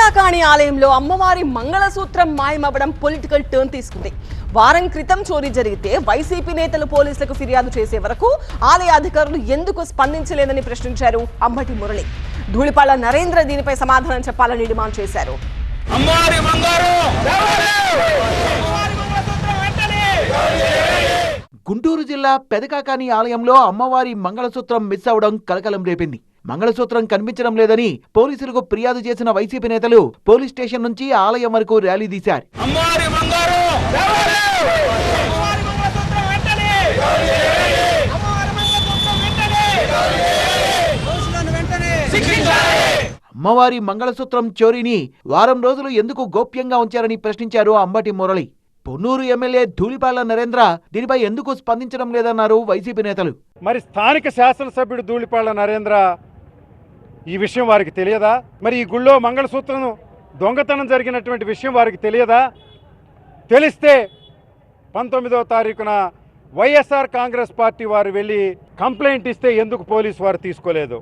పెదకాకాణి ఆలయంలో అమ్మవారి మంగళసూత్రం మాయమవ్వడం పొలిటికల్ టర్న్ తీసుకుంది. వారం క్రితం చోరీ జరిగితే వైసీపీ నేతలు పోలీసులకు ఫిర్యాదు చేసే వరకు ఆలయ అధికారులు ఎందుకు స్పందించలేదని ప్రశ్నించారు అంబటి మురళి. ధూళిపాళ్ల నరేంద్ర దీనిపై సమాధానం చెప్పాలని డిమాండ్ చేశారు. గుంటూరు జిల్లా పెదకాకాణి ఆలయంలో అమ్మవారి మంగళసూత్రం మిస్ అవడం కలకలం రేపింది. మంగళసూత్రం కనిపించడం లేదని పోలీసులకు ఫిర్యాదు చేసిన వైసీపీ నేతలు పోలీస్ స్టేషన్ నుంచి ఆలయం వరకు ర్యాలీ తీశారు. అమ్మవారి మంగళసూత్రం చోరీని వారం రోజులు ఎందుకు గోప్యంగా ఉంచారని ప్రశ్నించారు అంబటి మురళి. పొన్నూరు ఎమ్మెల్యే ధూళిపాళ్ల నరేంద్ర దీనిపై ఎందుకు స్పందించడం లేదన్నారు వైసీపీ నేతలు. మరి స్థానిక శాసనసభ్యుడు ధూళిపాళ్ల నరేంద్ర ఈ విషయం వారికి తెలియదా? మరి ఈ గుళ్ళో మంగళసూత్రం దొంగతనం జరిగినటువంటి విషయం వారికి తెలియదా? తెలిస్తే 19వ తారీఖున వైఎస్ఆర్ కాంగ్రెస్ పార్టీ వారు వెళ్ళి కంప్లైంట్ ఇస్తే ఎందుకు పోలీసు వారు తీసుకోలేదు?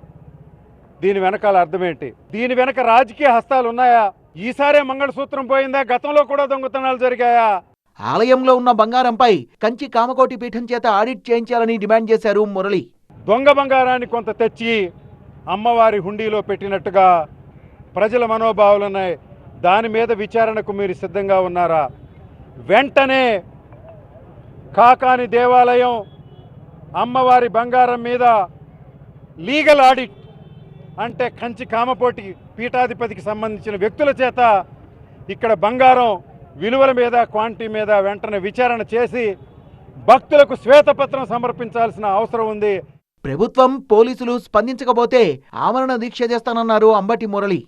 దీని వెనకాల అర్థమేంటి? దీని వెనక రాజకీయ హస్తాలు ఉన్నాయా? ఈసారే మంగళసూత్రం పోయిందా? గతంలో కూడా దొంగతనాలు జరిగాయా? ఆలయంలో ఉన్న బంగారంపై కంచి కామకోటి పీఠం చేత ఆడిట్ చేయించాలని డిమాండ్ చేశారు మురళి. దొంగ బంగారాన్ని కొంత తెచ్చి అమ్మవారి హుండీలో పెట్టినట్టుగా ప్రజల మనోభావాలున్నాయి. దాని మీద విచారణకు మీరు సిద్ధంగా ఉన్నారా? వెంటనే కాకాని దేవాలయం అమ్మవారి బంగారం మీద లీగల్ ఆడిట్, అంటే కంచి కామకోటి పీఠాధిపతికి సంబంధించిన వ్యక్తుల చేత ఇక్కడ బంగారం విలువల మీద, క్వాంటిటీ మీద వెంటనే విచారణ చేసి భక్తులకు శ్వేతపత్రం సమర్పించాల్సిన అవసరం ఉంది. ప్రభుత్వం, పోలీసులు స్పందించకపోతే ఆమరణ దీక్ష చేస్తానన్నారు అంబటి మురళి.